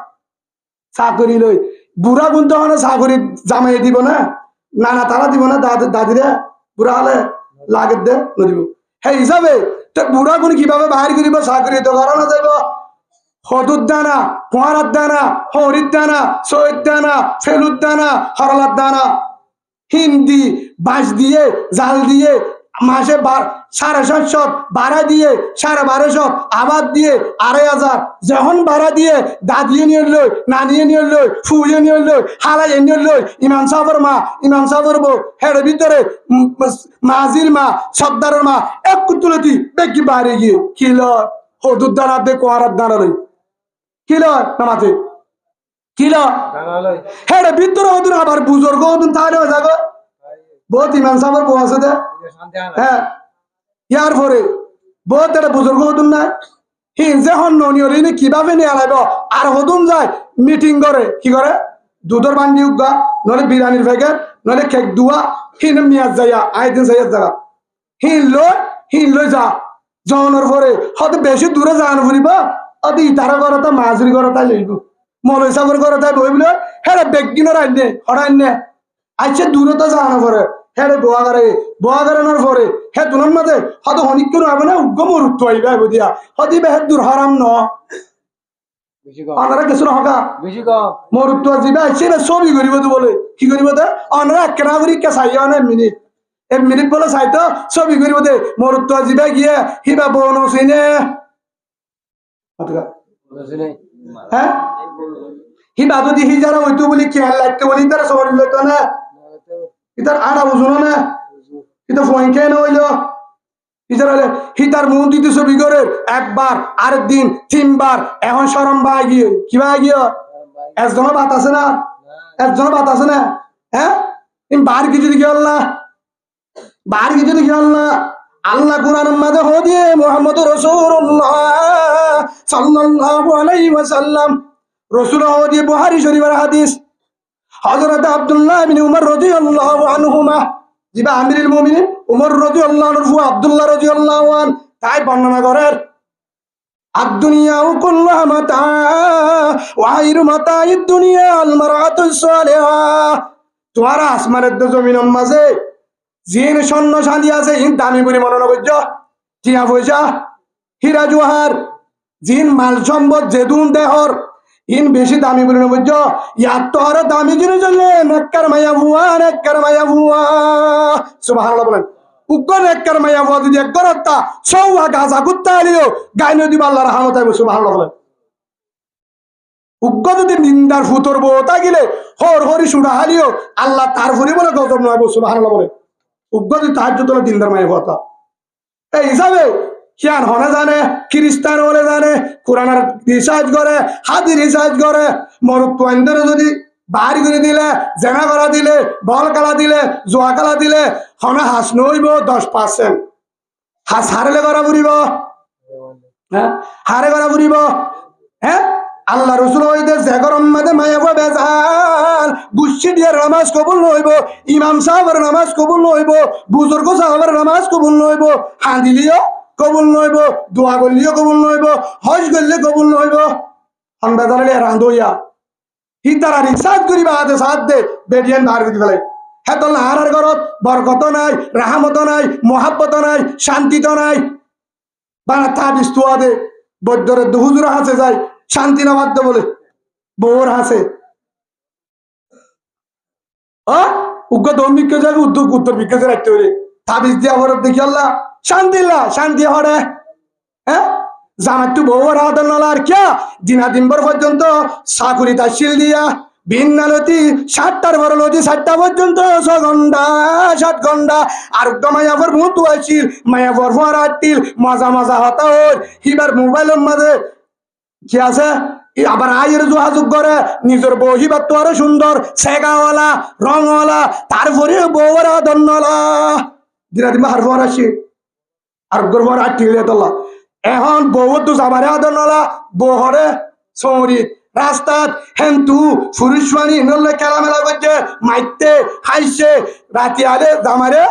চাকরি লই বুড়া গুণ তখন চাকরি জামাই দিব না নানা তারা দিব না দাদিরা বুড়া হলে লাগে দে নদিব সেই হিসাবে তো বুড়া গুণ কিভাবে বাইর করিব চাকরি তো কারণ যাব হদুর দানা কুয়ারার দানা হরির দানা সৈয়দ দানা ফেলুর দানা হরলার দানা হিন্দি বাঁশ দিয়ে জাল দিয়ে মাসে 7,700 ভাড়া দিয়ে 12,500 আবার দিয়ে 2,500 যখন ভাড়া দিয়ে দাদিয়ে নিয়ে লই নানিয়ে নিয়ে লই ফুয়ে নিয়ে লই হালাইয়ে নিয়ে লই ইমাম সাহেবের মা ইমাম সাহেবের বউ হের ভিতরে মাজির মা সর্দারের মা এক কুতুলতি বেগি বাইরে গিয়ে কি লয় হদুর দাঁড়া দে কোয়ারার দাঁড়ালই কি লয় নামাতে কি লয় হের ভিতরে হদুর আবার বুজুর্গ হদুন তাহলে হয়ে যাগো বহুত ইমাম সাহেবের বউ আছে দে হ্যাঁ ইয়ার পরে বহুত একটা বুজুর্গ হতুন না হিংসে হন নিয়রিনে কিভাবে নিয়ে আলাইব আর হতুন যায় মিটিং করে কি করে দুধর বান্ডি উগা নলে বিরিয়ানির প্যাকেট নলে কেক দুয়া হিন মিয়াজ যাইয়া আইদিন সাইয়ার জায়গা হিন লই যা যাওয়ানোর পরে হয়তো বেশি দূরে যাওয়ানো ফুরিব অতি ইতারা করতা মাঝুরি করতা লইব মলই সাগর করতা বইবলে হেরে বেগিনর আইনে হরাইনে আইছে দূরতা যাওয়ানো পরে হেরে বোয়া করানোর পরে হে দুনার মাঝে হয়তো অনেক কেন হবে না উগ্র মরুত্ব আইবে আইব দিয়া হতি বে দূর হারাম ন অনারা কিছু নহকা মরুত্ব যাবে আইছে না ছবি করিব তো বলে কি করিব দে অনারা একনা করি কে চাইয়া না মিনিট বলে চাইতো ছবি করিব দে মরুত্ব যাবে গিয়ে হিবা বন চিনে হ্যাঁ হিবা যদি হি যারা হইতো বলি খেয়াল লাগতো বলি তারা সবার লইতো না ইতার আড়া বুঝুনো না ইতা ফোন খেয়ে না হইল ইতার হলে হিতার মুখ দিতে ছবি করে একবার আরেকদিন 3বার এখন সরম বা গিয়ে কি বা গিয়ে একজনের বাত আছে না একজনের বাত আছে না হ্যাঁ বার কিছু দেখি আল্লাহ বার কিছু দেখি আল্লাহ আল্লাহ কুরআনের মাঝে হদিয়ে মুহাম্মদুর রাসূলুল্লাহ সাল্লাল্লাহু আলাইহি ওয়াসাল্লাম রাসূল হদিয়ে বুখারী শরীফের হাদিস হযরত আব্দুল্লাহ ইবনে উমর রাদিয়াল্লাহু আনহুমা জিবা আমিরুল মুমিনিন উমর রাদিয়াল্লাহু আনহু আব্দুল্লাহ রাদিয়াল্লাহু আন তাই বর্ণনা করেন আদ-দুনিয়া কুল্লুহা মাতা ওয়া আইরু মাতাইদ দুনিয়া আল মারআতুস সালিহা তোরা আসমানের জমিনের মাঝে জিন স্বর্ণ শান্তি আছে ইন দামি বলি মনে করছ টিয়া পয়সা হীরা জোহার জিন মাল সম্পদ জেদুন দেহর ইন বেশি দামি বলে বুঝছ ইয়ার তো আরো দামি জিনিস হলে নেককার মাইয়া ভুয়া সুবহানাল্লাহ বলেন উগ্র নেককার মাইয়া ভুয়া যদি এক করতা সৌয়া গাজা কুত্তা আলিও গাই নদী আল্লাহর রহমত আইব সুবহানাল্লাহ বলেন উগ্র যদি নিন্দার ফুতর বউতা গিলে হরি সুড়া হালিও আল্লাহ তার ফুরি বলে গজব নয় সুবহানাল্লাহ বলেন উগ্র যদি তাহাজ্জুদ হলো দিনদার মাইয়া ভুয়া এই হিসাবে কিয়ান হনে জানে খ্রিস্টান হলে জানে কোরআনের রিসার্চ করে হাদিস রিসার্চ করে মরুত্বদের যদি বাড়ি করে দিলে জেনা করা দিলে বল খেলা দিলে জোয়া খেলা দিলে হনে হাস নইব 10% হাস হারলে করা ফুরিব হ্যাঁ হারে করা ফুরিব হ্যাঁ আল্লাহ রসুল হইতে যে গরম মাঝে মায়া বেজাল গুচ্ছি দিয়ে নামাজ কবুল নইব ইমাম সাহেবের নামাজ কবুল নইব বুজুর্গ সাহেবের নামাজ কবুল নইব হাঁদিলিও কবুল নইব দোয়া করলিও কবুল নইব হজ করলে কবুল নইব হন বেজালে রান্ধইয়া হি তারা রিসার্চ করিবা হাতে সাথ দে বেডিয়ান বার করে ফেলে হ্যাঁ তো হারার ঘরত বরকত নাই রাহমত নাই মহাব্বত নাই শান্তি তো নাই বানা তাবিজ তুয়া দে বৈদ্যরের হুজুর হাসে যায় শান্তি না বাধ্য বলে বউর হাসে উগ্র দম বিজ্ঞ যাবে উত্তর বিজ্ঞ রাখতে বলে তাবিজ দিয়া ভরত দেখি আল্লাহ শান্তি হরে হ্যাঁ জামার তু বউর হাত নলার কে দিনা দিনভর পর্যন্ত চাকুরি তাশিল দিয়া ভিন্নালতি 7টার বড়লতি 7টা পর্যন্ত 6 ঘন্টা 7 ঘন্টা আর মায়াবর মুতু আসিল মায়াবর ফোয়ার আটটিল মজা হতা ওর হিবার মোবাইলের মাঝে কি আছে আবার আয়ের যোগাযোগ করে নিজের বউ হিবার তো আরো সুন্দর সেগাওয়ালা রংওয়ালা তারপরে বউর আদন্নলা দিনা দিন হার ফোয়ার আসি আর গর্বর আটটিলে তোলা এখন বউ তো যাবারে আদন্নলা বহরে সৌরি রাস্তাত হেন্তু ফুরুষবাণী নলে খেলামেলা করছে মাইতে খাইছে রাতি আলে জামারে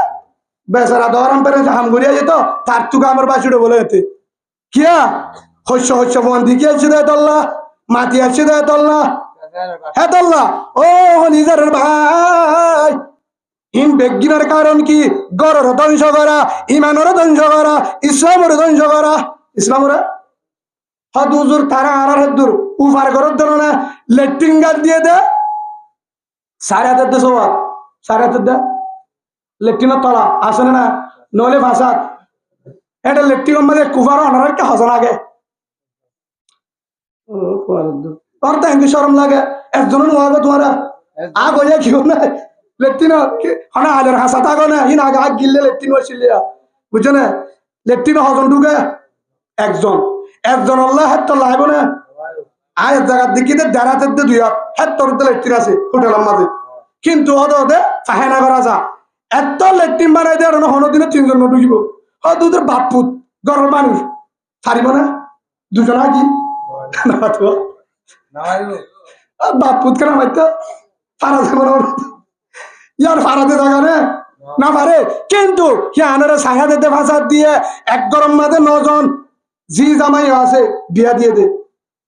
বেচারা দরম পেরে হাম ঘুরিয়া যেত তার তুকা আমার বাসুড়ে বলে যেতে কিয়া শস্য বন্দি কি আছে দেয় তল্লা মাটি আছে দেয় তল্লা হ্যাঁ তল্লা ও নিজের ভাই ইন বেগিনার কারণ কি গরর ধ্বংস করা ইমানের ধ্বংস করা ইসলামের ধ্বংস করা ইসলামরা হদুজুর তারা আর হদুর উফার করার ধরো না লেট্রিন গাছ দিয়ে দে 7,500 দে সবার 7,500 দে লেট্রিনের তলা আসে না নলে ভাষা এটা লেট্রিন মাঝে কুভার অনার একটা হজন আগে তোর তো এঙ্গি সরম লাগে একজন নোয়াগো তোমার আগ হইয়া কি না লেট্রিন হনা আলের হাসা থাকো না হিন আগে আগ গিললে লেট্রিন হয়েছিল বুঝছো না লেট্রিন হজন ঢুকে একজন একজন আল্লাহ হাত তো লাইব না আয় জায়গার দিকে দেড়াতে দুইয়া হাত তোর লেট্রিন আছে হোটেলের মাঝে কিন্তু ওদে ওদে ফাহেনা করা যা এত লেট্রিন বানাই দেয় হনো দিনে তিনজন ঢুকিব ও দুধের বাপুত গরম মানুষ ছাড়িব না দুজন কি বাপুত কেন হয়তো পারা যাবে না ইয়ার ফারাতে জায়গা না পারে কিন্তু আনারা ছায়া দিতে ভাষা দিয়ে এক গরম মাঝে 9 জন জি জামাই আছে বিয়া দিয়ে দে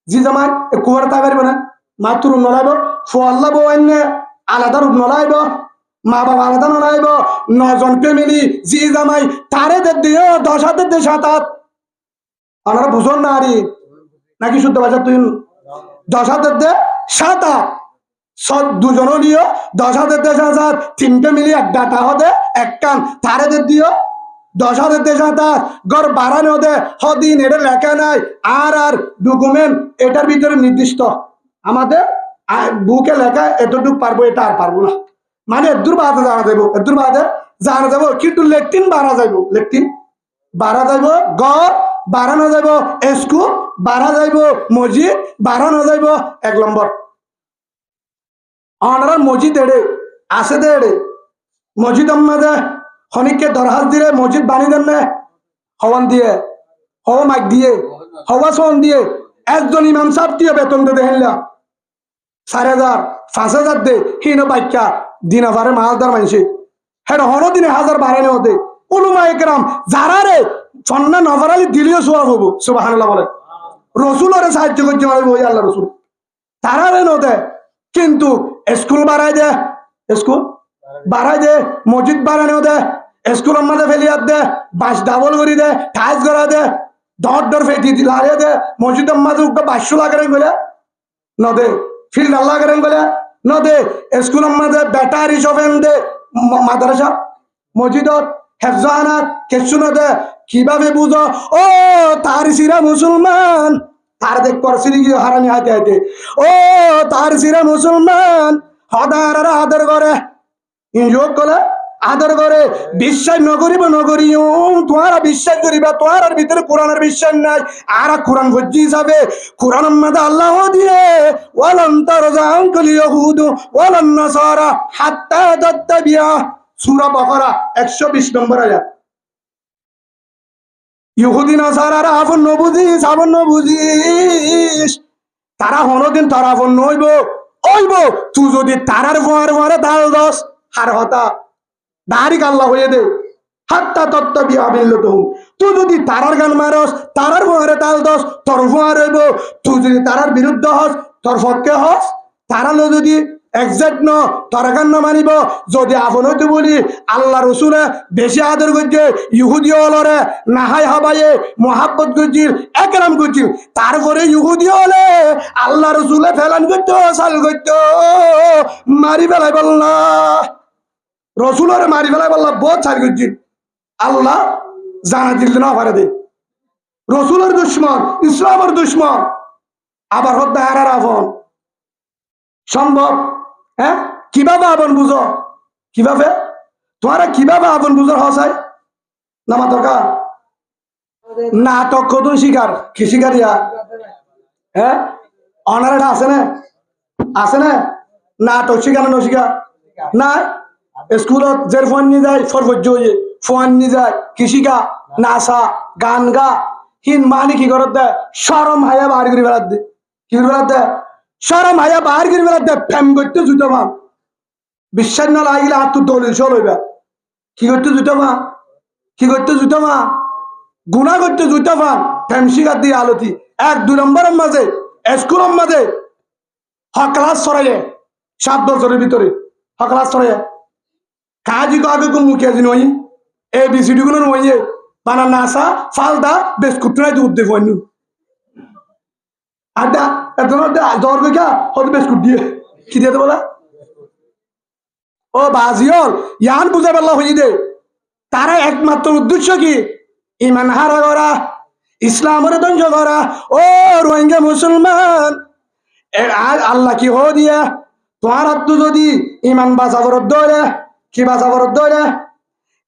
জি জামাই কুয়ার তা পারবে না মাত্র রুম নলাইব ফোয়াল্লা বউ অন্য আলাদা রুম নলাইব মা বাবা আলাদা নলাইব 9 জন ফ্যামিলি জি জামাই তারে দিয়ে 10 হাতে 7 হাত আপনারা বুঝুন না আরে নাকি শুদ্ধ ভাষা তুই 10 হাতে 7 হাত সব দুজন নিও 10 হাতে 7 হাত তিনটে মিলি এক ডাটা হতে এক কান তারে দিও 10 হাতে 7 হাত গড় বাড়ানো দে হদিন এটা লেখা নাই আর ডকুমেন্ট এটার ভিতরে নির্দিষ্ট আমাদের বুকে লেখা এতটুকু পারবো এটা আর পারবো না মানে দূর বাদে জানা যাবো দূর বাদে জানা যাবো কিন্তু লেট্রিন বাড়া যাইব লেট্রিন বাড়া যাইব গড় বাড়ানো যাইব স্কুল বাড়া যাইব মসজিদ বাড়ানো যাইব 1 নম্বর অনার মসজিদ এড়ে আছে দে এড়ে মসজিদ মাঝে খনিককে দরখাস্ত দিলে মসজিদ বানিয়ে দেন না হওয়ান দিয়ে হওয়া মাইক দিয়ে হওয়া সন দিয়ে একজন ইমাম সাহেব দিয়ে বেতন দে দেখেনলা 4,000 5,000 দে হিনো বাইকা দিন আভারে মালদার মানুষে হ্যাঁ হনো দিনে 1000 বাড়ানো হতে উলুমা একরাম যারা রে সন্না নজরালি দিলেও সোয়াব হবো সুবহানাল্লাহ বলে রসুলরে সাহায্য করছে মানে ওই আল্লাহ রসুল তারা রে নদে কিন্তু স্কুল বাড়াই দে স্কুল বাড়াই দে মসজিদ বাড়ানো দে স্কুলের মাঝে ফেলিয়ার দে বাস ডাবল করি দে টাইস করা দে দর ফেটি লাগে দে মসজিদের মাঝে 500 লাগারেন বলে নদে ফিল্ড লাগারেন বলে নদে স্কুলের মাঝে ব্যাটারি সফেন দে মাদ্রাসা মসজিদত হেফজানাত কিছু নদে কিভাবে বুঝো ও তার সিরা মুসলমান তার দেখ করছিলি কি হারামি হাতে হাতে ও তার সিরা মুসলমান হদার আদর করে ইনজোগ করে আদর করে বিশ্বাস নকরিব নকরিও তোমারা বিশ্বাস করিবা তোমার ভিতরে কোরআনের বিশ্বাস নাই আর কোরআন ভজ্জি যাবে কোরআন মধ্যে আল্লাহ দিয়ে ওয়ালান তারজাঙ্কুল ইয়াহুদ ওয়ালান নাসারা হাত্তা তাত্তাবিয়া সূরা বাকারা 120 নম্বর আয়াত ইহুদি নাসারারা আপন নবুজিস তারা হনদিন তারা আপন নইব তুই যদি তারার ফোয়ারে দাল দস হার হতা দাড়ি আল্লাহ হয়ে দে হাত্তা তত্ত্ব বিয়া বিল্লত তুই যদি তারার গান মারস তারার ফোয়ারে তাল দস তোর ফোয়ার হইব তুই যদি তারার বিরুদ্ধে হস তোর পক্ষে হস তারালো যদি একজাক্ট ন তোর গান না মানিব যদি আপন হইতে বলি আল্লাহ রসুলে বেশি আদর করছে ইহুদি হলরে নাহাই হাবাইয়ে মোহাব্বত করছিল একরাম করছিল তারপরে ইহুদি হলে আল্লাহ রসুলে ফেলান করতো সাল করতো মারি ফেলাই বললা রসুলরে মারি ফেলাই বললা বহুত সাল করছিল আল্লাহ জানা দিল না পারে দে রসুলের দুশ্মন ইসলামের দুশ্মন আবার হত্যা হারার আপন সম্ভব হ্যাঁ কিভাবে আপন বুঝো কিভাবে তোমারা কিভাবে আপন বুঝো হসাই নামা দরকার নাটক কত শিকার কি শিকারিয়া হ্যাঁ অনারেটা আছে না নাটক শিকার নশিকা না স্কুলত যে ফোন নিয়ে যায় সর্বোচ্চ হয়ে ফোন নিয়ে যায় কৃষিকা নাচা গান গা হিন মানে কি করত দেয় সরম হায়া বাহার করে বেড়াত দে কি করে বেড়াত দেয় সরম হায়া বাহার করে বেড়াত দেয় ফ্যাম করতে জুতো মা বিশ্বাস না লাগিলে আর তুই দলিল চল হইবা কি করতে জুতো মা গুণা করতে জুতো ফান ফ্যাম শিকার দিয়ে আলতি 1-2 নম্বরের মাঝে স্কুলের মাঝে ক্লাস সরাইয়ে 7 বছরের ভিতরে ক্লাস সরাইয়ে কাজি আগে কোন মুখে আজি নই ABCD গুলো নইয়ে বানা নাসা ফালদা বিস্কুট নাই দুধ দে ফোন আডা এত দর গা হতে বিস্কুট দিয়ে কি দিয়ে বলা ও বাজিওল ইয়ান বুঝা পারলা হই দে তারা একমাত্র উদ্দেশ্য কি ইমান হারা করা, ইসলামের ধ্বংস করা। ও রোহিঙ্গা মুসলমান, আল্লাহ কি হো দিয়া তোমার হাত যদি ইমান বাঁচাবার দৌড়ে, কি বাঁচাবার দৌড়ে,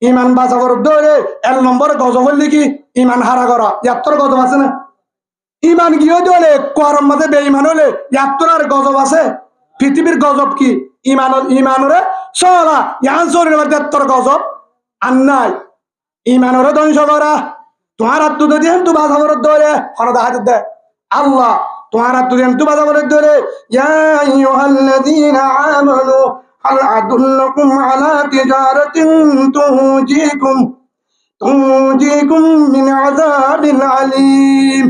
ইমান বাঁচাবার দৌড়ে 1 নম্বরে গজব হইলে কি ইমান হারা করা। ইয়াত্তর গজব আছে না? ইমান গিয়ে দৌড়ে করম মাঝে বেঈমান হলে ইয়াত্তর আর গজব আছে? পৃথিবীর গজব কি ইমানরে চলা, ইয়ান শরীর মধ্যে এত্তর গজব আর নাই। ইমানরে ধ্বংস করা, তোমার হাত যদি হেন্তু বাঁচাবার দৌড়ে হরদা হাত দেয় আল্লাহ, তোমার হাত যদি হেন্তু বাঁচাবার দৌড়ে ইয়া আইয়ুহাল্লাযীনা আমানু হাল আদুল্লুকুম আলা তিজারাতিন তুনজিকুম মিন আযাবিন আলীম।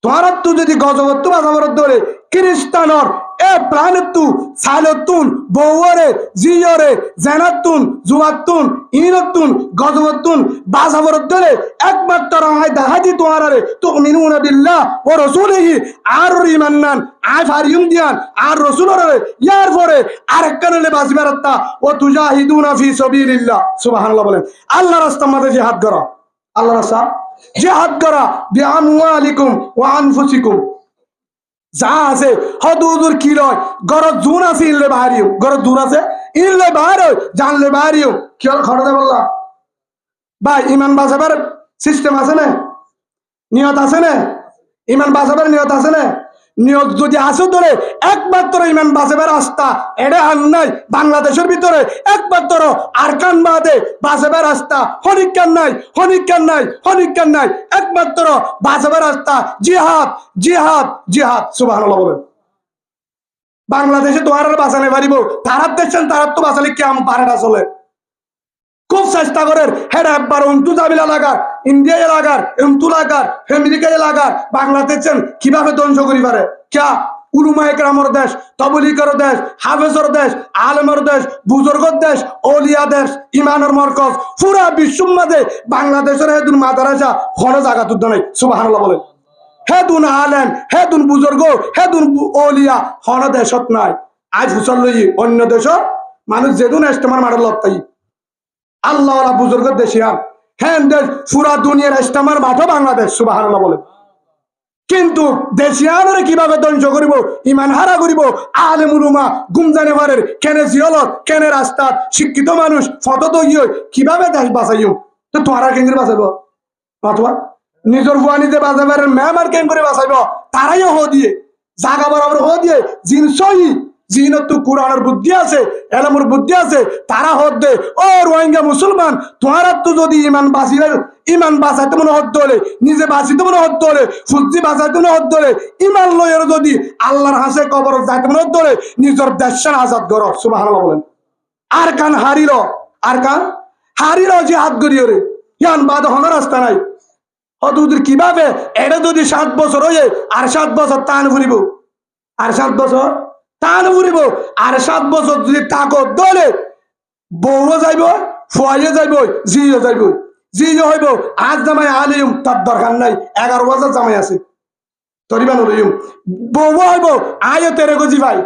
তোমার হাত যদি গজবত বাঁচাবার দৌড়ে খ্রিস্টানর এ প্রাণেতু সাইলতুন বউরে জিয়রে জেনাতুন জুয়াতুন ইনতুন গজবতুন বাজাবর দলে একমাত্র আয় দাহাজি তোয়ারে তুমিনুনা বিল্লাহ ওয়া রাসূলিহি আর ঈমানান আয় ফারিয়ুম দিয়ান আর রাসূলরে ইয়ার পরে আরেকখানে বাজিবারতা ও তুজাহিদুনা ফি সাবিলিল্লাহ। সুবহানাল্লাহ বলেন। আল্লাহর রাস্তার মধ্যে জিহাদ করা, আল্লাহর রাস্তা জিহাদ করা বিআমওয়ালিকুম ওয়া আনফুসিকুম। যা আছে হদুদুর কি লয়, গরজ জুন আছে ইনলে বাহারিও, গরজ জুন আছে ইনলে বাহারিও, জানলে বাহারিও। কি হল খড়ে বললা ভাই, ইমান বাঁচাবার সিস্টেম আছে না? নিয়ত আছে না? ইমান বাঁচাবার নিয়ত আছে না? নিয়ত যদি আসে ধরে একমাত্র ইমান বাঁচাবার রাস্তা এটা আর নাই বাংলাদেশের ভিতরে। একমাত্র আরকান বাদে বাঁচাবার রাস্তা হনিকান নাই, হনিকান নাই, হনিকান নাই। একমাত্র বাঁচাবার রাস্তা জিহাদ, জিহাদ, জিহাদ। সুবহানাল্লাহ বলেন। বাংলাদেশে তোমার বাঁচানে পারিব, তারা দেখছেন তারা তো বাঁচালে কেমন পারেটা চলে। খুব চেষ্টা করেন হেড একবার উন্টু জামিল এলাকার, ইন্ডিয়া এলাকার, এমতু এলাকার, আমেরিকা এলাকার বাংলাদেশের কিভাবে ধ্বংস করি পারে। ক্যা উলুমা একরামর দেশ, তবলিগের দেশ, হাফেজর দেশ, আলেমর দেশ, বুজুর্গর দেশ, ওলিয়া দেশ, ইমানের মরকজ। পুরা বিশ্বর মাঝে বাংলাদেশের হেদুন মাদ্রাসা কোনো জায়গা তুদ্দ নাই। সুবহানাল্লাহ বলেন। হেদুন আলেম, হেদুন বুজুর্গ, হেদুন ওলিয়া হন দেশত নাই। আজ হুসল লই অন্য দেশ মানুষ যেদুন ইস্তেমার মাঠে লড়তাই আল্লাহ বুজুর্গ দেশিয়ান হ্যাঁ দেশ পুরা দুনিয়ার ইস্তেমার মাঠও বাংলাদেশ। সুবহানাল্লাহ বলেন। কিন্তু দেশিয়ানরে কিভাবে ধ্বংস করিব, ইমান হারা করিব, আলেম উলুমা গুমজানে পারের কেনে জিয়লত কেনে রাস্তার শিক্ষিত মানুষ ফত দইয় কিভাবে দেশ বাঁচাইও। তো তোরা কেন করে বাঁচাইব? অথবা নিজের ভুয়া নিজে বাঁচাবার মেহমান কেন করে বাঁচাইব? তারাইও হো দিয়ে জাগা বরাবর হো দিয়ে জিনসই জিনত কোরআনের বুদ্ধি আছে, এলমের বুদ্ধি আছে, তারা হদ দে। ও রোহিঙ্গা মুসলমান, তোমার তো যদি ইমান বাঁচিলে ইমান বাঁচাইতে মনে হদ হলে, নিজে বাঁচিতে মনে হদ হলে, সূর্যি বাঁচাইতে মনে হদ হলে, ইমান লয়ের যদি আল্লাহর হাসে কবর যাইতে মনে হদ হলে নিজের দেশান আজাদ কর। সুবহানাল্লাহ বলেন। আর কান হারিল, আর কান হারিল যে হাত গড়িয়ে রে ইয়ান বাদ হনার রাস্তা নাই। হদুদের কিভাবে এটা যদি 7 বছর হয়ে আর 7 বছর টান ফুরিব, আর 7 বছর টান ফুরিব, আর 7 বছর যদি তাকত দলে বউও যাইব, ফুয়াইও যাইব, জিও যাইব, জিও হইব। আজ জামাই আলিম তার দরকার নাই, 11 বছর জামাই আছে তরিবান হইম। বউও হইব আয়ও 13 গজি ভাই,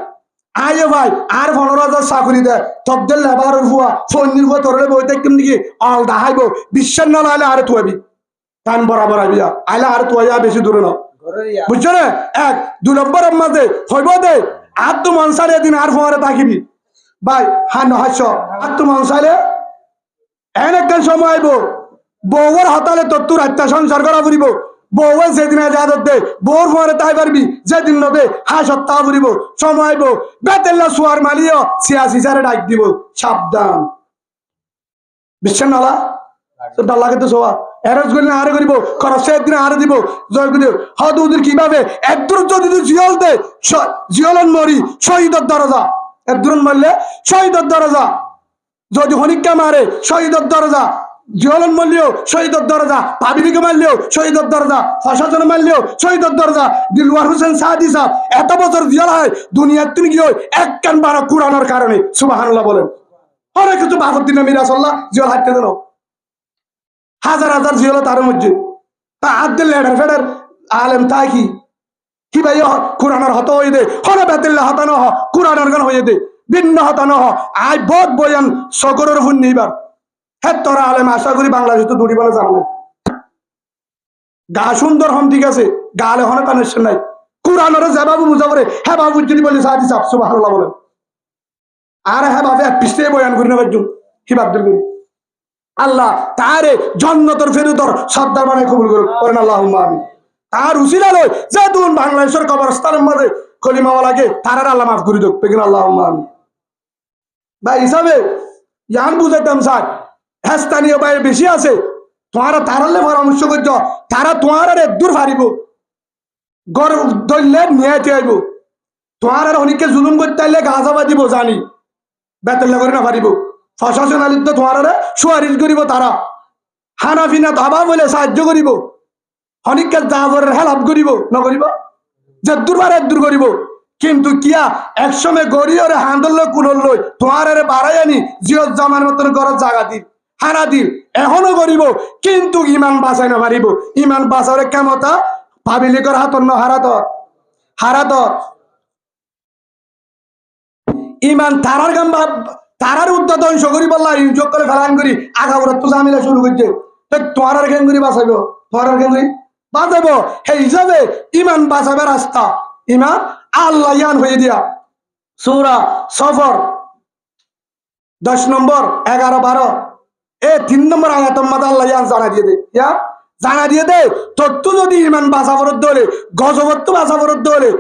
আয়ো ভাই আর 15,000 চাকরি দেয় তবদের লেবারের ফুয়া সৈন্যের ফুয়া তোরে বই দেখতাম নাকি অল দাহাইব। বিশ্বাস না আইলে আরে তুয়াবি টান বরাবর আইবিয়া, আইলে আর তুয়া বেশি দূরে না। বুঝছো না? 1 2 নম্বরের মাঝে হইব দে আর তো মনসারে দিন আর ফোয়ারে থাকিবি ভাই। হ্যাঁ নহস্য আর তো মনসারে এন একখান সময় আইব বউর হতালে তত্তুর হত্যা সংসার করা ফুরিব। বউয়ে যেদিন আজাদত দে বউর ফোয়ারে তাই পারবি, যেদিন নদে হাই সপ্তাহ ফুরিব। সময় আইব বেতেল্লা সুয়ার মালিও 86 সারে ডাক দিব সাবধান। বিশ্বাস নালা ডাল্লাকে তো সোয়া এরজ করলে আরে করিব খরচ একদিন আরে দিব জয় করি হদুদের কিভাবে একদূর যদি জিয়ল দে জিয়লন মরি শহীদের দরজা, একদূর মারলে শহীদের দরজা, যদি হনিকা মারে শহীদের দরজা, জিয়লন মারলেও শহীদের দরজা, পাবিলিকে মারলেও শহীদের দরজা, প্রশাসন মারলেও শহীদের দরজা। দিলওয়ার হোসেন সাদি সাহেব এত বছর জিয়ল হয় দুনিয়ার তিনি গিয়ে এক কান বারো কুরানোর কারণে। সুবহানাল্লাহ বলেন। অনেক কিছু বাহাদুদ্দিন মিরাসাল্লাহ জিয়ল হাঁটতে দেন, হাজার হাজার জিয়ল তার মধ্যে তা আব্দুল লেডার ফেডার আলেম তাই কি ভাই কোরআনের হত হয়ে দে হরে বেতিল্লা হতানো হ কোরআনের গান হয়ে দে ভিন্ন হতানো হ আই বোধ বয়ান সকরের ফুন নিবার। হ্যাঁ তোরা আলেম আশা করি বাংলাদেশ তো দুটি বলে জানো না গা সুন্দর হম ঠিক আছে, গালে হনে কানেকশন নাই। কোরআনের যে বাবু বুঝা করে হ্যাঁ বাবু যদি বলি সাহায্য চাপ সুবহানাল্লাহ বলেন। আর হ্যাঁ বাবু এক পিস্তে বয়ান করি না বাজুম কি বাদ্দুল করি। আল্লাহ তারে জান্নাতের ফেরুদর সর্দার বানায় কবুল করুক, করেন আল্লাহুম্মা আমিন। তার উসিলা লয় যে দুন বাংলাদেশের কবরস্থানের মধ্যে কলিমাওয়ালাকে তারার আল্লাহ মাফ করে দেখ, পেকিন আল্লাহুম্মা আমিন। ভাই হিসাবে ইয়ান বুঝাইতাম স্যার, হ্যাঁ স্থানীয় ভাই বেশি আছে, তোমারা তারালে পরামর্শ করছ, তারা তোমার আর দূর ফারিব, গড় ধরলে নিয়ে আইব, তোমার আর অনেককে জুলুম করতে আইলে গাঁজা বাজিব জানি, বেতন করে না পারিব, প্রশাসন আলিত তোমার সুয়ারিশ করিব, তারা হানাফিনা দাবা বলে সাহায্য করিব, অনেককে জাবরের হেলাপ করিব নকরিব, যে দূর বার দূর করিব। কিন্তু কিয়া একসময় গড়িয়রে হান্দল কুলল লই তোমার বাড়াই আনি জিয়ত জামার মতন ঘরের জায়গা দিল হারা দিল এখনো করিব, কিন্তু ইমান বাঁচাই না পারিব। ইমান বাঁচারে ক্ষমতা পাবিলিকর হাতর ন হারাত হারাত ইমান তারার গান তারার উদ্যত ধ্বংস করি বললা ইনজোগ করে ফেলান করি আগাবরত তো জামিলা শুরু করছে, তোমার আর কেন করি বাঁচাইব, তোমার আর কেন করি বাঁচাইব। সেই হিসাবে ইমান বাঁচাবে রাস্তা ইমান আল্লাহ ইয়ান হয়ে দিয়া সূরা সফর 10 নম্বর 11 12 এ 3 নম্বর আয়াতের মধ্যে আল্লাহ ইয়ান জানা দিয়ে দে, ইয়া জানা দিয়ে দে তত্ত্ব যদি ইমান বাঁচাবরত দলে গজবত বাঁচাবরত দলে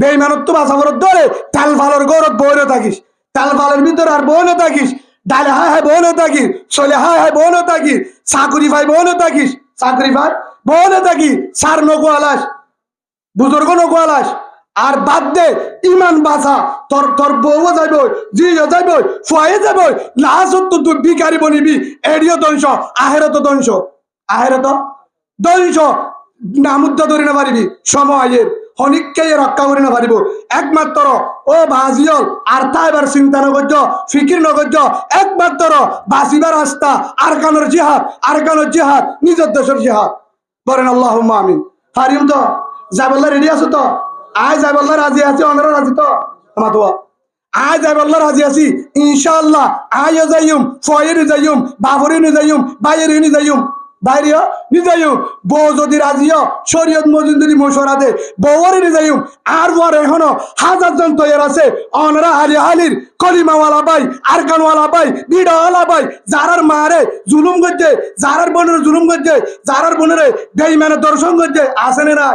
বেঈমানত্ব বাঁচাবরত দলে তাল ফালের গৌরব বইলে থাকিস, তাল ফালের ভিতরে আর বইলে থাকিস, ডালে হায় হায় বইলে থাকিস, চলে হায় হায় বইলে থাকিস, চাকরি ভাই বইলে থাকিস, চাকরি ভাই বইলে থাকি, সার নকুয়ালাস বুজুর্গ নকুয়ালাস আর বাদ দে ইমান বাঁচা, তোর তোর বউও যাইব জিও যাইব ফুয়াইয়ে যাইব, লাস্ট তো তুই ভিখারি বনিবি, এডিও ধ্বংস আহেরত ধ্বংস, আহেরত ধ্বংস নামুদ্দা ধরে না পারিবি, সময়ের অনেককে রক্ষা করে না পারিব। একমাত্র ও বাজিয়ল আর তা এবার চিন্তা নগর্য ফিকির নগর্য, একমাত্র বাঁচিবার রাস্তা আরকানের জিহাদ, আরকানের জিহাদ নিজের দেশের জিহাদ, বলেন আল্লাহুম্মা আমিন। পারিম তো যাইবল্লা রেডি আছো তো, আয় যাইবল্লা রাজি আছি, অনেরা রাজি তো আমার দোয়া, আয় যাইবল্লা রাজি আছি ইনশাআল্লাহ, আয়ও যাইম ফয়ের যাইম বাবরে নি যাইম বাইরে নি যাইম বাইরে নিজাইম, বউ যদি রাজিও শরীয়ত মজুরি মশরা দে বউরে নিজাইম। আর ওর এখনো 1000 জন তৈরি আছে, অনরা আলি আলির কলিমাওয়ালা ভাই আরকানওয়ালা ভাই বিড়াওয়ালা ভাই যারার মারে জুলুম করছে, যারার বোনের জুলুম করছে, যারার বোনের বেঈমানের দর্শন করছে, আসেনে না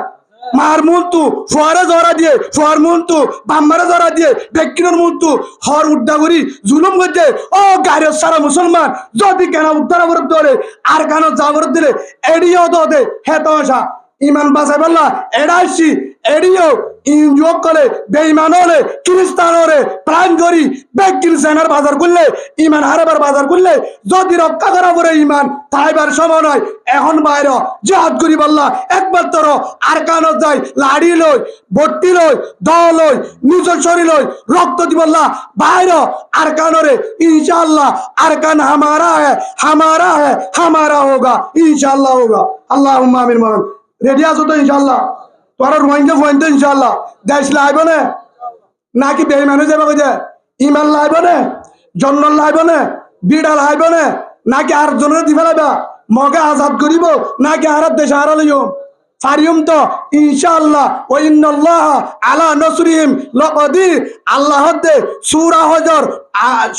মার মুন্তু ফোয়ারে জরা দিয়ে ফোয়ার মুন্তু বাম্মারে জরা দিয়ে বেকিনের মুন্তু হর উড্ডা করি জুলুম করছে। ও গাড়ির সারা মুসলমান যদি কেন উদ্ধার বরত ধরে আর কেন যাবর দিলে এড়িয়েও তো দে হে তমসা ইমান বাঁচাই বললা এড়াইছি এড়িয়েও ইনজোগ করে বেঈমান হলে খ্রিস্টান হলে প্রাণ করি বেকির সেনার বাজার করলে ইমান হারাবার বাজার করলে যদি রক্ষা করা পরে ইমান তাইবার সময় নয়, এখন বাইরে জিহাদ করি বললা একমাত্র আর কানত যাই লাড়ি লই বট্টি লই দল লই নিজের শরীর লই রক্ত দি বললা বাইরে আর কানরে ইনশাআল্লাহ আর কান হামারা হ্যায় হামারা হোগা ইনশাআল্লাহ হোগা। আল্লাহুম্মা আমিন। মানন রেডি আছো তো ইনশাআল্লাহ, তোরা রোহিঙ্গা ফোন তো ইনশাআল্লাহ দেশ লাইব না নাকি বেঈমানে যাবে কই ইমান লাইব না জন্ন লাইব না বিড়া লাইব না নাকি আর জনের দি ফেলাইবা মগে আজাদ করিব নাকি আর দেশ আর লইও ফারিয়ম তো ইনশাআল্লাহ ওয়া ইন্নাল্লাহ আলা নসরিহিম লাকাদির। আল্লাহ দে সূরা হজর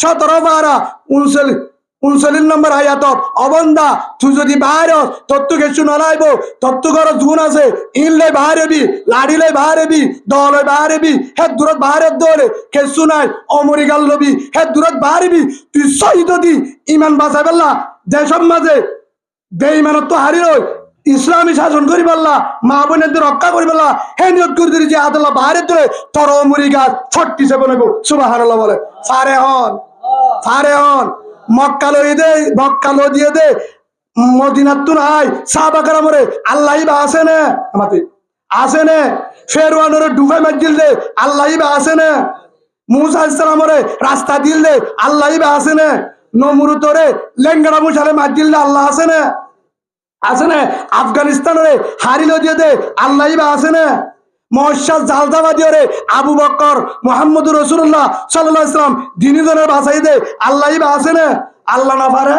17-12-39 নম্বর আয়াত অবন্দা তুই যদি বাইরে তত্ত্ব কিছু নলাইব তত্ত্ব কর জুন আছে ইনলে বাইরেবি লাড়িলে বাইরেবি দলে বাইরেবি হে দূরত বাইরে দলে কিছু নাই অমরি গাল লবি হে দূরত বাইরেবি তুই শহীদ দি ইমান বাঁচাই বললা দেশের মাঝে বেঈমানত তো হারিল ইসলামী শাসন করি বললা মা বোনের রক্ষা করি বললা হে নিয়ত করে দিলি যে আদাল্লাহ বাইরে তোলে তোর অমরি গাছ 47 নেব সুবহানাল্লাহ বলে সারে হন মক্কা লই দে মক্কা লো দিয়ে দে মদিনাত তো নাই সাহাবা کرامরে আল্লাহই বা আছে না আমাতে আছে না ফেরওয়ানের ডুবে মারজিল দে আল্লাহই বা আছে না মুসা আলাইহিস সালামরে রাস্তা দিল দে আল্লাহই বা আছে না নমরুতরে লেঙ্গড়া মুশালে মারজিল দে আল্লাহ আছে না আফগানিস্তানের হারিলো দিয়ে দে আল্লাহই বা আছে না মহশাদ জালদাবাদী রে আবু বকর মুহাম্মদুর রাসূলুল্লাহ সাল্লাল্লাহু আলাইহি ওয়াসাল্লাম দিনী জনের বাঁচাই দে আল্লাহই বা আছে না আল্লাহ না পারে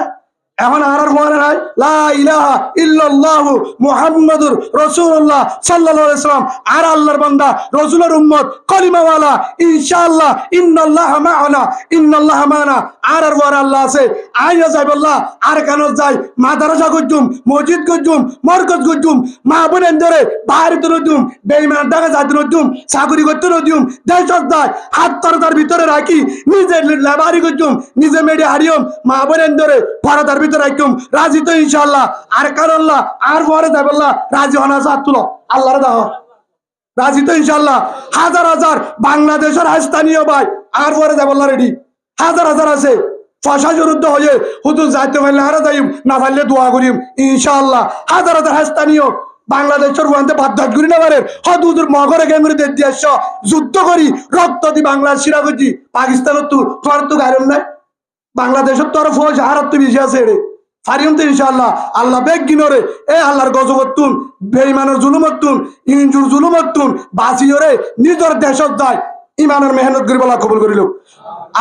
এখন আর কোরআনে নাই লা ইলাহা ইল্লাল্লাহু মুহাম্মাদুর রাসূলুল্লাহ সাল্লাল্লাহু আলাইহি সাল্লাম আর আল্লাহর বান্দা রাসূলের উম্মত কলিমাওয়ালা ইনশাআল্লাহ ইন্নাল্লাহা মা'ানা ইন্নাল্লাহা মা'ানা আর ওয়ার আল্লাহ আছে আইয়া যাই বল্লাহ আর কেন যাই মাদ্রাসা গজুম মসজিদ গজুম মরকজ গজুম মা বোনের ধরে বাইরে তো রজুম বেঈমান টাকা যাতে রজুম চাকরি করতে রজুম দেশ যায় হাত তরতার ভিতরে রাখি নিজে লেবারি গজুম নিজে মেডি হারিয়ম মা বোনের ধরে পরদার ভিতরে রাখুম রাজি তো ইনশাআল্লাহ আর কারণ আল্লাহ আর পরে যাই বল্লাহ রাজি হনা সাত তুলো আল্লাহর দাও রাজি তো ইনশাআল্লাহ হাজার হাজার বাংলাদেশের স্থানীয় ভাই আর পরে যাব আল্লাহ রেডি হাজার হাজার আছে ফসা জরুদ্ধ হয়ে হুজুর যাইতে পারলে আর যাইম না পারলে দোয়া করিম ইনশাআল্লাহ হাজার হাজার স্থানীয় বাংলাদেশের ওয়ানতে বাধ্য করি না পারে হুজুর মগরে গেমরে দিয়ে যুদ্ধ করি রক্ত দি বাংলাদেশ শিরা করছি পাকিস্তানের তোর তো গায়রম নাই বাংলাদেশের তোর ফৌজ আর তো বেশি আছে রে ফারিয়ম তো ইনশাআল্লাহ আল্লাহ বেগ গিনরে এ আল্লাহর গজবতুন বেঈমানের জুলুমতুন ইনজুর জুলুমতুন বাসিয়রে নিজের দেশত যায় ইমানের মেহনত করি বলা কবুল করিল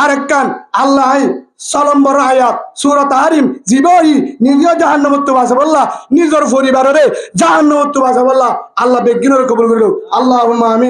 আরেক কান আল্লাহ 6 নম্বর আয়াত সূরা তাহরিম জীবই নিজে জাহান্নামত বাসা বললা নিজের পরিবারের জাহান্নামত বাসা বললা আল্লাহ বেগ গিনরে কবুল করিল আল্লাহুম্মা আমিন।